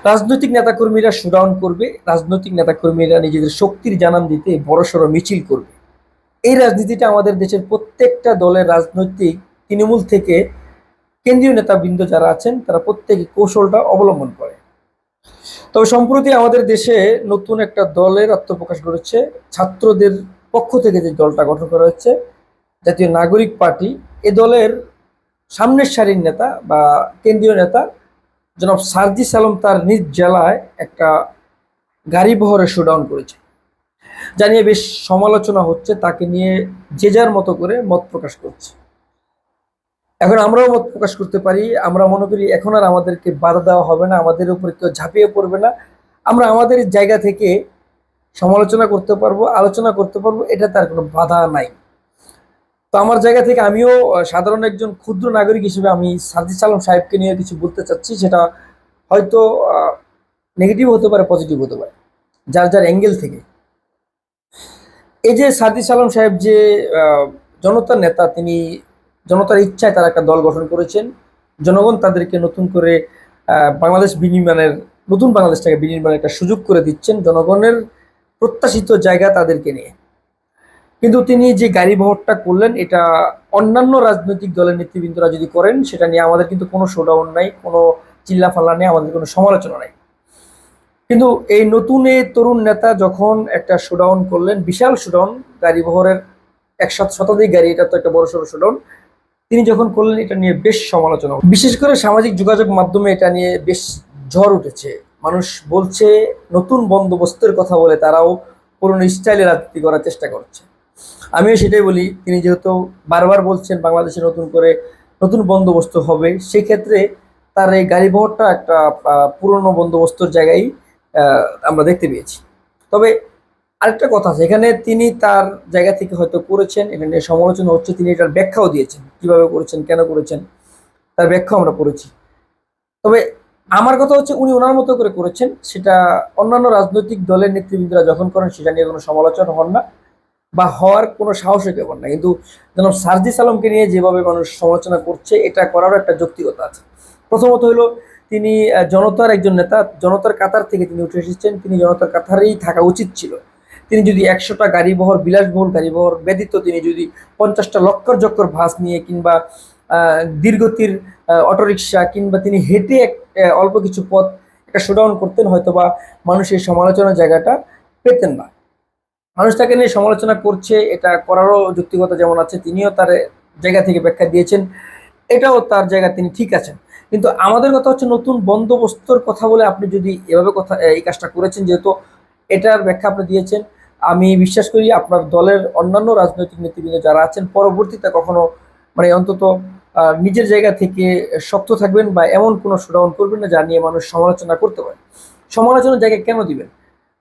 রাজনৈতিক নেতাকর্মীরা শোডাউন করবে, রাজনৈতিক নেতাকর্মীরা নিজেদের শক্তির জানান দিতে বড়সড় মিছিল করবে। এই রাজনীতিটা আমাদের দেশের প্রত্যেকটা দলের রাজনৈতিক তৃণমূল থেকে কেন্দ্রীয় নেতাবৃন্দ যারা আছেন তারা প্রত্যেকে কৌশলটা অবলম্বন করে। তবে সম্প্রতি আমাদের দেশে নতুন একটা দলের আত্মপ্রকাশ করেছে। ছাত্রদের পক্ষ থেকে যে দলটা গঠন করা হচ্ছে, জাতীয় নাগরিক পার্টি, এ দলের সামনের সারির নেতা বা কেন্দ্রীয় নেতা জনাব সার্জিস আলম তার নিজ জেলায় একটা গাড়ি বহরে শোডাউন করেছে, যা নিয়ে বেশ সমালোচনা হচ্ছে। তাকে নিয়ে যে যার মতো করে মত প্রকাশ করছে। এখন আমরাও মত প্রকাশ করতে পারি। আমরা মনে করি এখন আর আমাদেরকে বাধা দেওয়া হবে না, আমাদের উপরে কেউ ঝাঁপিয়ে পড়বে না। আমরা আমাদের জায়গা থেকে সমালোচনা করতে পারবো, আলোচনা করতে পারবো, এটা তার কোনো বাধা নাই। তো আমার জায়গা থেকে আমিও সাধারণ একজন ক্ষুদ্র নাগরিক হিসেবে আমি সার্জিস আলম সাহেবকে নিয়ে কিছু বলতে চাচ্ছি। সেটা হয়তো নেগেটিভ হতে পারে, পজিটিভ হতে পারে, যার যার অ্যাঙ্গেল থেকে। এই যে সার্জিস আলম সাহেব যে জনতার নেতা, তিনি জনতার ইচ্ছায় তারা একটা দল গঠন করেছেন। জনগণ তাদেরকে নতুন করে বাংলাদেশ বিনির্মাণের, নতুন বাংলাদেশটাকে বিনির্মাণের একটা সুযোগ করে দিচ্ছেন জনগণের প্রত্যাশিত জায়গা তাদেরকে নিয়ে। কিন্তু তিনি যে গাড়ি বহরটা করলেন, এটা অন্যান্য রাজনৈতিক দলের নেতৃবৃন্দরা যদি করেন, সেটা নিয়ে আমাদের কিন্তু কোনো শোডাউন নাই, কোনো চিল্লাফাল্লা নেই, আমাদের কোনো সমালোচনা নাই। কিন্তু এই নতুন এই তরুণ নেতা যখন একটা শোডাউন করলেন, বিশাল শোডাউন, গাড়ি বহরের 100 শতাধিক গাড়ি, এটা তো একটা বড় সড়ো শোডাউন, তিনি যখন করলেন, এটা নিয়ে বেশ সমালোচনা, বিশেষ করে সামাজিক যোগাযোগ মাধ্যমে এটা নিয়ে বেশ ঝড় উঠেছে। মানুষ বলছে নতুন বন্দোবস্তের কথা বলে তারাও পুরনো স্টাইলে রাজনীতি করার চেষ্টা করছে। আমিও সেটাই বলি, তিনি যেহেতু বারবার বলছেন বাংলাদেশে নতুন করে নতুন বন্দোবস্ত হবে, সেক্ষেত্রে তার এই গাড়ি বহরটা একটা পুরনো বন্দোবস্তর জায়গায় আমরা দেখতে পেয়েছি। তবে আরেকটা কথা আছে, এখানে তিনি তার জায়গা থেকে হয়তো করেছেন, এটা নিয়ে সমালোচনা হচ্ছে, তিনি এটার ব্যাখ্যাও দিয়েছেন, কিভাবে করেছেন, কেন করেছেন, তার ব্যাখ্যা আমরা পড়েছি। তবে আমার কথা হচ্ছে, উনি ওনার মতো করে করেছেন, সেটা অন্যান্য রাজনৈতিক দলের নেতৃবৃন্দরা যখন করেন সেটা নিয়ে কোনো সমালোচনা হন না বা হওয়ার কোনো সাহসই কেমন না। কিন্তু যেমন সার্জিস আলমকে নিয়ে যেভাবে মানুষ সমালোচনা করছে, এটা করারও একটা যৌক্তিকতা আছে। প্রথমত হলো, তিনি জনতার একজন নেতা, জনতার কাতার থেকে তিনি উঠে এসেছেন, তিনি জনতার কাতারেই থাকা উচিত ছিল। তিনি যদি 100টা গাড়ি বহর, বিলাসবহুল গাড়ি বহর ব্যতীত তিনি যদি 50টা লক্কর জক্কর বাস নিয়ে, কিংবা দীর্ঘতির অটোরিকশা, কিংবা তিনি হেঁটে অল্প কিছু পথ একটা শোডাউন করতেন, হয়তোবা মানুষের সমালোচনার জায়গাটা পেতেন না। মানুষ তাকে নিয়ে সমালোচনা করছে, এটা করারও যৌক্তিকতা যেমন আছে, তিনিও তার জায়গা থেকে ব্যাখ্যা দিয়েছেন, এটাও তার জায়গা, তিনি ঠিক আছেন। কিন্তু আমাদের কথা হচ্ছে, নতুন বন্দোবস্তর কথা বলে আপনি যদি এভাবে কথা এই কাজটা করেছেন, যেহেতু এটার ব্যাখ্যা আপনি দিয়েছেন, আমি বিশ্বাস করি আপনার দলের অন্যান্য রাজনৈতিক নেতৃবৃন্দ যারা আছেন পরবর্তীতে কখনো, মানে অন্তত নিজের জায়গা থেকে শক্ত থাকবেন বা এমন কোনো শোডাউন করবেন না যা নিয়ে মানুষ সমালোচনা করতে পারে। সমালোচনার জায়গায় কেন দিবেন?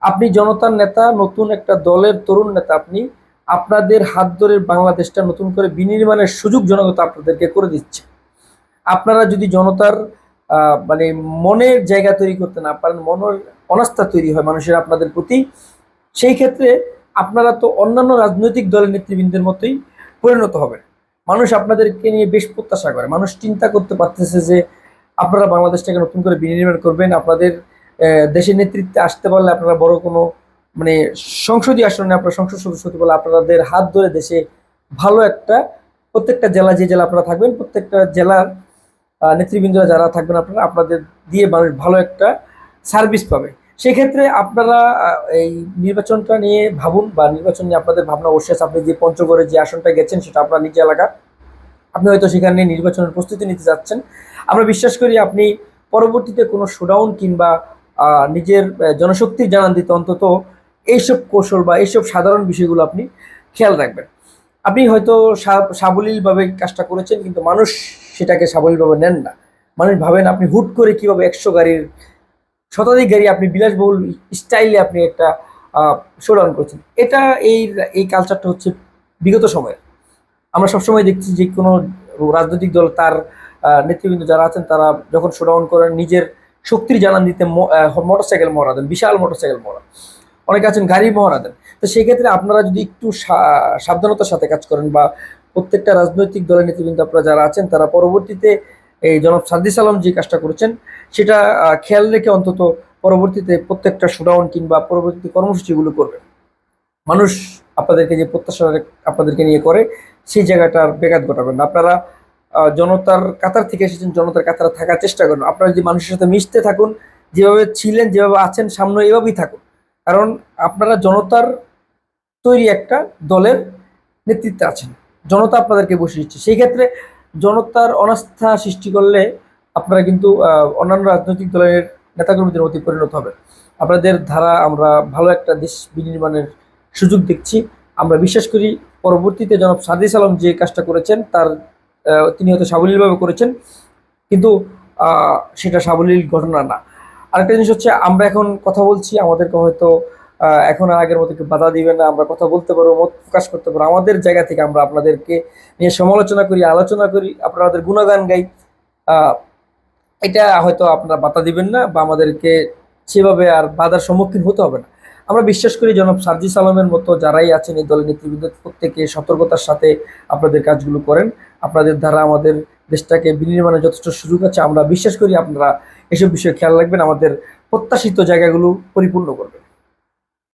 আপনি জনতার নেতা, নতুন একটা দলের তরুণ নেতা, আপনি আপনাদের হাত ধরে বাংলাদেশটা নতুন করে বিনির্মাণের সুযোগ জনগণ আপনাদেরকে করে দিচ্ছে। আপনারা যদি জনতার মানে মনের জায়গা তৈরি করতে না পারেন, মনের অনাস্থা তৈরি হয় মানুষের আপনাদের প্রতি, সেই ক্ষেত্রে আপনারা তো অন্যান্য রাজনৈতিক দলের নেতৃবৃন্দের মতোই পরিণত হবেন। মানুষ আপনাদেরকে নিয়ে বেশ প্রত্যাশা করে, মানুষ চিন্তা করতে পারতেছে যে আপনারা বাংলাদেশটাকে নতুন করে বিনির্মাণ করবেন, আপনাদের দেশের নেতৃত্বে আসতে পারলে আপনারা বড় কোনো, মানে সংসদীয় আসনে আপনারা সংসদ সদস্য হতে পারলে আপনাদের হাত ধরে দেশে ভালো একটা, প্রত্যেকটা জেলা, যে জেলা আপনারা থাকবেন, প্রত্যেকটা জেলার নেতৃবৃন্দরা যারা থাকবেন, আপনারা আপনাদের দিয়ে মানুষ ভালো একটা সার্ভিস পাবে। সেক্ষেত্রে আপনারা এই নির্বাচনটা নিয়ে ভাবুন, বা নির্বাচন নিয়ে আপনাদের ভাবনা অবশ্যই আছে। আপনি যে পঞ্চগড়ে যে আসনটা গেছেন, সেটা আপনার নিজ এলাকা, আপনি হয়তো সেখানে নির্বাচনের প্রস্তুতি নিতে যাচ্ছেন। আমরা বিশ্বাস করি আপনি পরবর্তীতে কোনো শোডাউন কিংবা নিজের জনশক্তির জানান দিতে অন্তত এইসব কৌশল বা এইসব সাধারণ বিষয়গুলো আপনি খেয়াল রাখবেন। আপনি হয়তো সাবলীলভাবে কাজটা করেছেন, কিন্তু মানুষ সেটাকে সাবলীলভাবে নেন না। মানুষ ভাবেন আপনি হুট করে কিভাবে 100 গাড়ির, শতাধিক গাড়ি আপনি বিলাসবহুল স্টাইলে আপনি একটা শোডাউন করছেন। এটা এই এই কালচারটা হচ্ছে বিগত সময়ে। আমরা সবসময় দেখছি যে কোনো রাজনৈতিক দল তার নেতৃবৃন্দ যারা আছেন, তারা যখন শোডাউন করেন, নিজের শক্তির জানান দিতে মোটরসাইকেল মহড়া দেন, বিশাল মোটরসাইকেল মহড়া, অনেকে আছেন গাড়ি মহড়া দেন। তো সেই ক্ষেত্রে আপনারা যদি একটু সাবধানতার সাথে কাজ করেন, বা প্রত্যেকটা রাজনৈতিক দলের নেতৃবৃন্দ আপনারা যারা আছেন, তারা পরবর্তীতে এই জনাব সার্জিস আলম যে কাজটা করেছেন, সেটা খেয়াল রেখে অন্তত পরবর্তীতে প্রত্যেকটা শোডাউন কিংবা পরবর্তী কর্মসূচিগুলো করবেন। মানুষ আপনাদেরকে যে প্রত্যাশা আপনাদেরকে নিয়ে করে, সেই জায়গাটার ব্যাঘাত ঘটাবেন না। আপনারা জনতার কাতার থেকে এসেছেন, জনতার কাতারে থাকার চেষ্টা করুন। আপনারা যদি মানুষের সাথে মিশতে থাকুন, যেভাবে ছিলেন, যেভাবে আছেন, সামনে এভাবেই থাকুন। কারণ আপনারা জনতার তৈরি একটা দলের নেতৃত্বে আছেন, জনতা আপনাদেরকে বসে দিচ্ছে। সেই ক্ষেত্রে জনতার অনাস্থা সৃষ্টি করলে আপনারা কিন্তু অন্যান্য রাজনৈতিক দলের নেতাকর্মীদের মধ্যে পরিণত হবে। আপনাদের ধারা আমরা ভালো একটা দেশ বিনির্মাণের সুযোগ দেখছি। আমরা বিশ্বাস করি পরবর্তীতে জনাব সাদিস আলম যে কাজটা করেছেন তার তিনি হয়তো সাবলীলভাবে করেছেন, কিন্তু সেটা সাবলীল ঘটনা না। আরেকটা জিনিস হচ্ছে, আমরা এখন কথা বলছি, আমাদেরকে হয়তো এখন আর আগের মতো কেউ বাধা দিবে না। আমরা কথা বলতে পারবো, মত প্রকাশ করতে পারবো। আমাদের জায়গা থেকে আমরা আপনাদেরকে নিয়ে সমালোচনা করি, আলোচনা করি, আপনাদের গুণগান গাই। আহ, এটা হয়তো আপনারা বাধা দিবেন না, বা আমাদেরকে সেভাবে আর বাধার সম্মুখীন হতে হবে না। আমরা বিশ্বাস করি জনাব সার্জিস আলমের মতো যারাই আছেন এই দলের নেতৃবৃন্দ, প্রত্যেকে সতর্কতার সাথে আপনাদের কাজগুলো করেন। আপনাদের দ্বারা আমাদের দেশটাকে বিনির্মাণের যথেষ্ট সুযোগ আছে। আমরা বিশ্বাস করি আপনারা এসব বিষয়ে খেয়াল রাখবেন, আমাদের প্রত্যাশিত জায়গাগুলো পরিপূর্ণ করবেন।